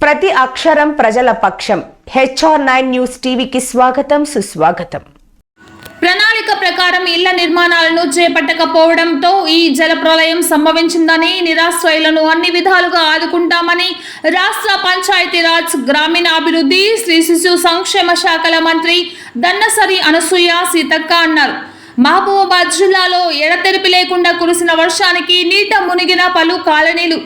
ప్రతి అక్షరం ప్రజల పక్షం. HR9 న్యూస్ టీవీకి స్వాగతం, సుస్వాగతం. ప్రణాళిక ప్రకారం ఇళ్ల నిర్మాణాలను చేపట్టకపోవడంతో ఈ జల ప్రళయం సంభవించిందని, నిరాశ్రయులను అన్ని విధాలుగా ఆదుకుంటామని రాష్ట్ర పంచాయతీరాజ్, గ్రామీణాభివృద్ధి, శ్రీ శిశు సంక్షేమ శాఖల మంత్రి దన్నసరి అనసూయ సీతక్క అన్నారు. మహబూబాబాద్ జిల్లాలో ఎడతెరిపి లేకుండా కురిసిన వర్షానికి నీట మునిగిన పలు కాలనీలు,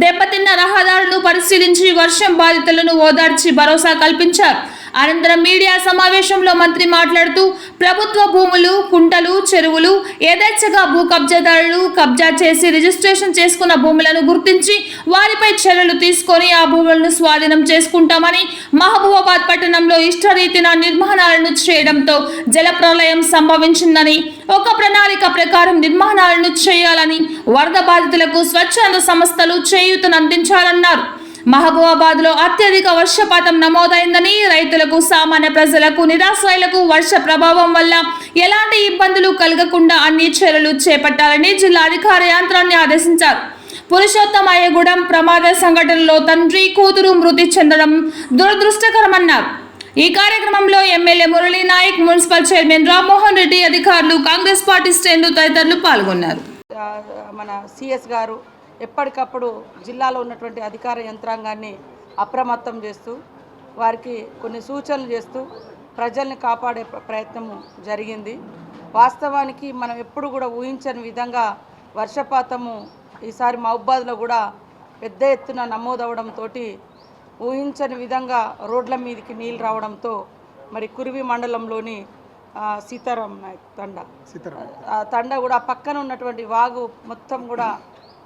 దెబ్బతిన్న రహదారులను పరిశీలించి వర్షం బాధితులను ఓదార్చి భరోసా కల్పించారు. అనంతరం మీడియా సమావేశంలో మంత్రి మాట్లాడుతూ, ప్రభుత్వ భూములు, కుంటలు, చెరువులు యథేచ్ఛగా భూ కబ్జాదారులు కబ్జా చేసి రిజిస్ట్రేషన్ చేసుకున్న భూములను గుర్తించి వారిపై చర్యలు తీసుకొని ఆ భూములను స్వాధీనం చేసుకుంటామని, మహబూబాబాద్ పట్టణంలో ఇష్టరీతిన నిర్మాణాలను చేయడంతో జల ప్రళయం సంభవించిందని, ఒక ప్రణాళిక ప్రకారం నిర్మాణాలను చేయాలని, వరద బాధితులకు స్వచ్ఛంద సంస్థలు చేయూతను అందించాలన్నారు. మహబూబాబాద్ లో అత్యధిక వర్షపాతం నమోదైందని, రైతులకు, సామాన్య ప్రజలకు, నిరాశ్రయులకు వర్ష ప్రభావం వల్ల ఎలాంటి ఇబ్బందులు కలగకుండా అన్ని చర్యలు చేపట్టాలని జిల్లా అధికార యంత్రాన్ని ఆదేశించారు. పురుషోత్తమయ్యగూడెం ప్రమాద సంఘటనలో తండ్రి, కూతురు మృతి చెందడం దురదృష్టకరమన్నారు. ఈ కార్యక్రమంలో MLA Murali Nayak, municipal chairman Rammohan Reddy, అధికారులు, కాంగ్రెస్ పార్టీ శ్రేణులు తదితరులు పాల్గొన్నారు. మన సిఎస్ గారు ఎప్పటికప్పుడు జిల్లాలో ఉన్నటువంటి అధికార యంత్రాంగాన్ని అప్రమత్తం చేస్తూ, వారికి కొన్ని సూచనలు చేస్తూ ప్రజల్ని కాపాడే ప్రయత్నం జరిగింది. వాస్తవానికి మనం ఎప్పుడు కూడా ఊహించని విధంగా వర్షపాతము ఈసారి మహబూబాబాద్లో కూడా పెద్ద ఎత్తున నమోదవడంతో, ఊహించని విధంగా రోడ్ల మీదకి నీళ్ళు రావడంతో మరి కురివి మండలంలోని సీతారాం నాయక్ తండ కూడా పక్కన ఉన్నటువంటి వాగు మొత్తం కూడా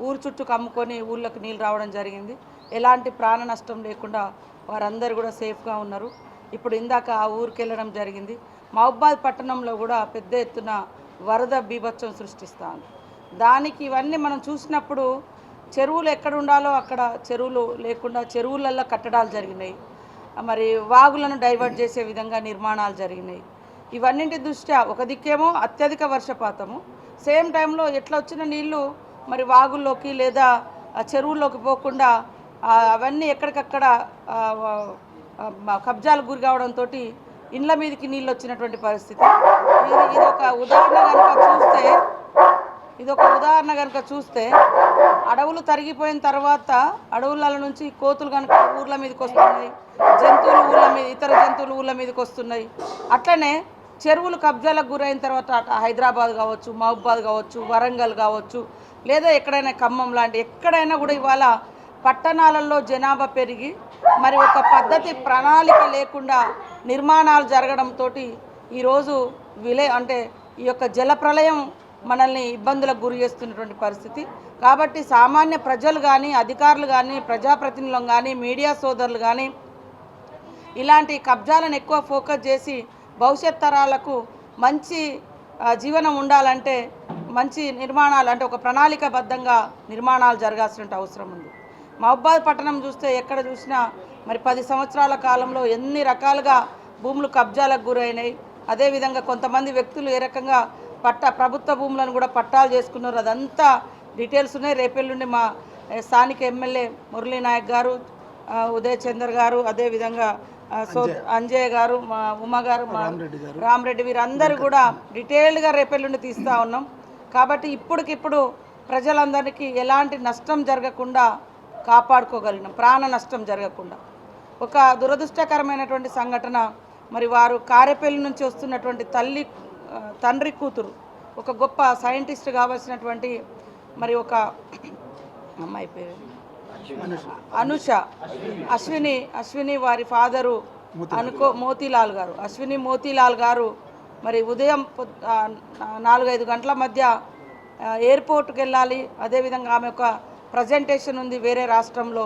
ఊరు చుట్టూ కమ్ముకొని ఊళ్ళకి నీళ్ళు రావడం జరిగింది. ఎలాంటి ప్రాణ నష్టం లేకుండా వారందరూ కూడా సేఫ్గా ఉన్నారు. ఇప్పుడు ఇందాక ఆ ఊరికి వెళ్ళడం జరిగింది. మహబూబాబాద్ పట్టణంలో కూడా పెద్ద ఎత్తున వరద బీభత్సం సృష్టిస్తాను. దానికి ఇవన్నీ మనం చూసినప్పుడు చెరువులు ఎక్కడ ఉండాలో అక్కడ చెరువులు లేకుండా చెరువులల్లో కట్టడాలు జరిగినాయి. మరి వాగులను డైవర్ట్ చేసే విధంగా నిర్మాణాలు జరిగినాయి. ఇవన్నింటి దృష్ట్యా ఒక దిక్కేమో అత్యధిక వర్షపాతము, సేమ్ టైంలో ఎట్లా వచ్చిన నీళ్లు మరి వాగుల్లోకి లేదా చెరువుల్లోకి పోకుండా అవన్నీ ఎక్కడికక్కడ కబ్జాలకు గురి కావడంతో ఇండ్ల మీదకి నీళ్ళు వచ్చినటువంటి పరిస్థితి. ఇదొక ఉదాహరణ కనుక చూస్తే అడవులు తరిగిపోయిన తర్వాత అడవుల నుంచి కోతులు కనుక ఊర్ల మీదకి వస్తున్నాయి, జంతువులు ఊళ్ళ మీద, ఇతర జంతువులు ఊళ్ళ మీదకి వస్తున్నాయి. అట్లనే చెరువులు కబ్జాలకు గురైన తర్వాత హైదరాబాద్ కావచ్చు, మహబూబాబాద్ కావచ్చు, వరంగల్ కావచ్చు, లేదా ఎక్కడైనా ఖమ్మం లాంటి ఎక్కడైనా కూడా ఇవాళ పట్టణాలలో జనాభా పెరిగి మరి ఒక పద్ధతి ప్రణాళిక లేకుండా నిర్మాణాలు జరగడంతో ఈరోజు ఈ యొక్క జల ప్రళయం మనల్ని ఇబ్బందులకు గురి చేస్తున్నటువంటి పరిస్థితి. కాబట్టి సామాన్య ప్రజలు కానీ, అధికారులు కానీ, ప్రజాప్రతినిధులు కానీ, మీడియా సోదరులు కానీ ఇలాంటి కబ్జాలను ఎక్కువ ఫోకస్ చేసి భవిష్యత్ తరాలకు మంచి జీవనం ఉండాలంటే మంచి నిర్మాణాలు అంటే ఒక ప్రణాళికాబద్ధంగా నిర్మాణాలు జరగాల్సిన అవసరం ఉంది. మహబూబాబాద్ పట్టణం చూస్తే ఎక్కడ చూసినా మరి 10 సంవత్సరాల కాలంలో ఎన్ని రకాలుగా భూములు కబ్జాలకు గురైనాయి. అదేవిధంగా కొంతమంది వ్యక్తులు ఏ రకంగా ప్రభుత్వ భూములను కూడా పట్టాలు చేసుకున్నారు. అదంతా డీటెయిల్స్ ఉన్నాయి. రేపెల్లుండి మా స్థానిక ఎమ్మెల్యే మురళీ నాయక్ గారు, ఉదయ్ చందర్ గారు, అదేవిధంగా అంజయ్య గారు, మా ఉమా గారు, మా రామరెడ్డి, వీరందరూ కూడా డీటెయిల్డ్గా రేపెల్లుండి తీస్తూ ఉన్నాం. కాబట్టి ఇప్పటికిప్పుడు ప్రజలందరికీ ఎలాంటి నష్టం జరగకుండా కాపాడుకోగలిగినాం, ప్రాణ నష్టం జరగకుండా. ఒక దురదృష్టకరమైనటువంటి సంఘటన, మరి వారు కారేపల్లి నుంచి వస్తున్నటువంటి తండ్రి కూతురు, ఒక గొప్ప సైంటిస్ట్ కావాల్సినటువంటి మరి ఒక అమ్మాయి పేరు అనుష, అశ్విని వారి ఫాదరు మోతీలాల్ గారు, అశ్విని మోతీలాల్ గారు మరి ఉదయం 4-5 గంటల మధ్య ఎయిర్పోర్ట్కి వెళ్ళాలి. అదేవిధంగా ఆమె ఒక ప్రజెంటేషన్ ఉంది వేరే రాష్ట్రంలో,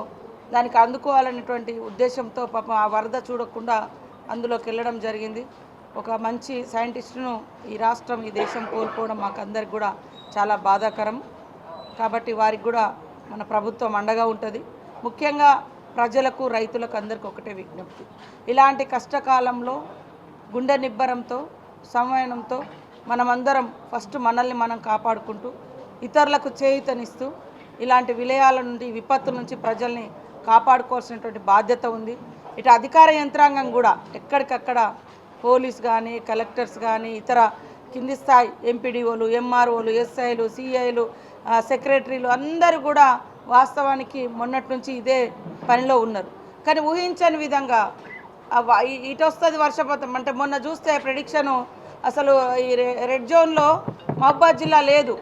దానికి అందుకోవాలనేటువంటి ఉద్దేశంతో పాపం ఆ వరద చూడకుండా అందులోకి వెళ్ళడం జరిగింది. ఒక మంచి సైంటిస్టును ఈ రాష్ట్రం, ఈ దేశం కోల్పోవడం మాకు అందరికి కూడా చాలా బాధాకరం. కాబట్టి వారికి కూడా మన ప్రభుత్వం అండగా ఉంటుంది. ముఖ్యంగా ప్రజలకు, రైతులకు అందరికీ ఒకటే విజ్ఞప్తి, ఇలాంటి కష్టకాలంలో గుండె నిబ్బరంతో, సంయమనంతో మనమందరం ఫస్ట్ మనల్ని మనం కాపాడుకుంటూ ఇతరులకు చేయూతనిస్తూ ఇలాంటి విలయాల నుండి, విపత్తు నుంచి ప్రజల్ని కాపాడుకోవాల్సినటువంటి బాధ్యత ఉంది. ఇటు అధికార యంత్రాంగం కూడా ఎక్కడికక్కడ పోలీస్ కానీ, కలెక్టర్స్ కానీ, ఇతర కింది స్థాయి ఎంపీడీఓలు, ఎంఆర్ఓలు, ఎస్ఐలు, సిఐలు, సెక్రటరీలు అందరూ కూడా వాస్తవానికి మొన్నటి నుంచి ఇదే పనిలో ఉన్నారు. కానీ ఊహించని విధంగా ఇటు వస్తుంది వర్షపాతం. అంటే మొన్న చూస్తే ప్రెడిక్షను అసలు ఈ రెడ్ జోన్లో మహబూబాద్ జిల్లా లేదు,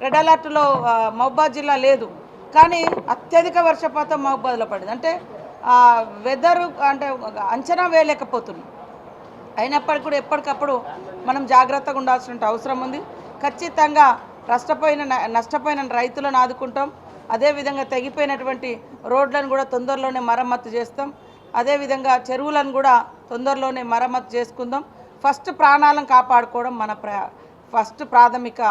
రెడ్ అలర్ట్లో మహబూబాద్ జిల్లా లేదు, కానీ అత్యధిక వర్షపాతం మహబూబాద్లో పడింది. అంటే వెదరు అంటే అంచనా వేయలేకపోతున్నాం. అయినప్పటికీ కూడా ఎప్పటికప్పుడు మనం జాగ్రత్తగా ఉండాల్సిన అవసరం ఉంది. ఖచ్చితంగా నష్టపోయిన రైతులను ఆదుకుంటాం. అదేవిధంగా తెగిపోయినటువంటి రోడ్లను కూడా తొందరలోనే మరమ్మతు చేస్తాం. అదేవిధంగా చెరువులను కూడా తొందరలోనే మరమ్మతు చేసుకుందాం. ఫస్ట్ ప్రాణాలను కాపాడుకోవడం మన ఫస్ట్ ప్రాథమిక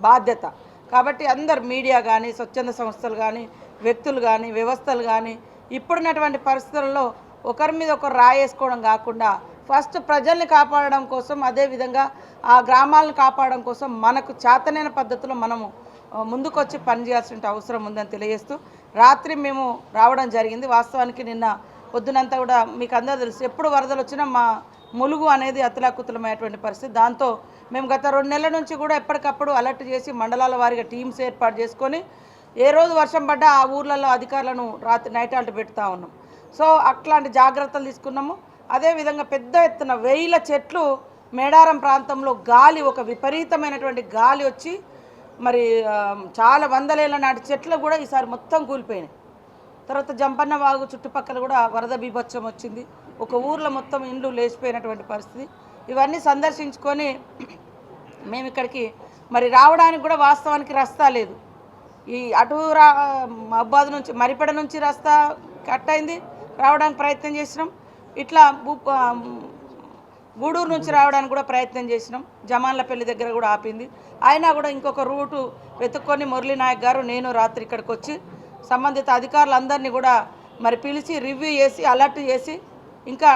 బాధ్యత. కాబట్టి అందరు మీడియా కానీ, స్వచ్ఛంద సంస్థలు కానీ, వ్యక్తులు కానీ, వ్యవస్థలు కానీ ఇప్పుడున్నటువంటి పరిస్థితుల్లో ఒకరి మీద ఒకరు రాయేసుకోవడం కాకుండా ఫస్ట్ ప్రజల్ని కాపాడడం కోసం, అదేవిధంగా ఆ గ్రామాలను కాపాడడం కోసం మనకు చేతనైన పద్ధతిలో మనము ముందుకొచ్చి పనిచేయాల్సిన అవసరం ఉందని తెలియజేస్తూ రాత్రి మేము రావడం జరిగింది. వాస్తవానికి నిన్న పొద్దునంతా కూడా మీకు అందరూ తెలుసు, ఎప్పుడు వరదలు వచ్చినా మా ములుగు అనేది అతలాకుతలమైనటువంటి పరిస్థితి. దాంతో మేము గత 2 నెలల నుంచి కూడా ఎప్పటికప్పుడు అలర్ట్ చేసి మండలాల వారీగా టీమ్స్ ఏర్పాటు చేసుకొని ఏ రోజు వర్షం పడ్డా ఆ ఊర్లలో అధికారులను నైట్ హాల్ట్ పెడతా ఉన్నాం. సో అట్లాంటి జాగ్రత్తలు తీసుకున్నాము. అదేవిధంగా పెద్ద ఎత్తున 1000 చెట్లు మేడారం ప్రాంతంలో గాలి, ఒక విపరీతమైనటువంటి గాలి వచ్చి మరి చాలా వందలేళ్ల నాటి చెట్లు కూడా ఈసారి మొత్తం కూలిపోయినాయి. తర్వాత జంపన్న వాగు చుట్టుపక్కల కూడా వరద బీభత్సం వచ్చింది. ఒక ఊర్లో మొత్తం ఇండ్లు లేచిపోయినటువంటి పరిస్థితి. ఇవన్నీ సందర్శించుకొని మేము ఇక్కడికి మరి రావడానికి కూడా వాస్తవానికి రస్తా లేదు. ఈ అటు మహబూబాద్ నుంచి మరిపెడ నుంచి రస్తా కట్ అయింది, రావడానికి ప్రయత్నం చేసినాం. ఇట్లా గూడూరు నుంచి రావడానికి కూడా ప్రయత్నం చేసినాం. జమాన్లపల్లి దగ్గర కూడా ఆపింది. అయినా కూడా ఇంకొక రూటు వెతుక్కొని మురళీ నాయక్ గారు నేను రాత్రి ఇక్కడికి వచ్చి సంబంధిత అధికారులందరినీ కూడా మరి పిలిచి రివ్యూ చేసి అలర్ట్ చేసి ఇంకా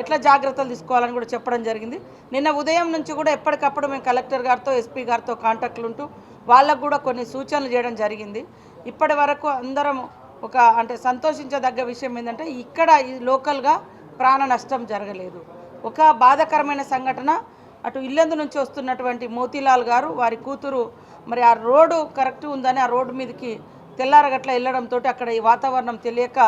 ఎట్లా జాగ్రత్తలు తీసుకోవాలని కూడా చెప్పడం జరిగింది. నిన్న ఉదయం నుంచి కూడా ఎప్పటికప్పుడు మేము కలెక్టర్ గారితో, ఎస్పీ గారితో కాంటాక్ట్లు ఉంటూ వాళ్ళకు కూడా కొన్ని సూచనలు చేయడం జరిగింది. ఇప్పటి వరకు అందరం అంటే సంతోషించదగ్గ విషయం ఏంటంటే ఇక్కడ ఈ లోకల్గా ప్రాణ నష్టం జరగలేదు. ఒక బాధాకరమైన సంఘటన, అటు ఇల్లెందు నుంచి వస్తున్నటువంటి మోతీలాల్ గారు వారి కూతురు మరి ఆ రోడ్డు కరెక్ట్ ఉందని ఆ రోడ్డు మీదకి తెల్లారగట్ల వెళ్ళడంతో అక్కడ ఈ వాతావరణం తెలియక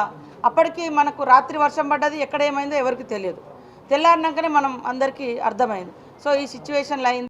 అప్పటికి మనకు రాత్రి వర్షం పడ్డది, ఎక్కడ ఏమైందో ఎవరికి తెలియదు. తెల్లారినాకనే మనం అందరికీ అర్థమైంది. సో ఈ సిచ్యువేషన్లో అయింది.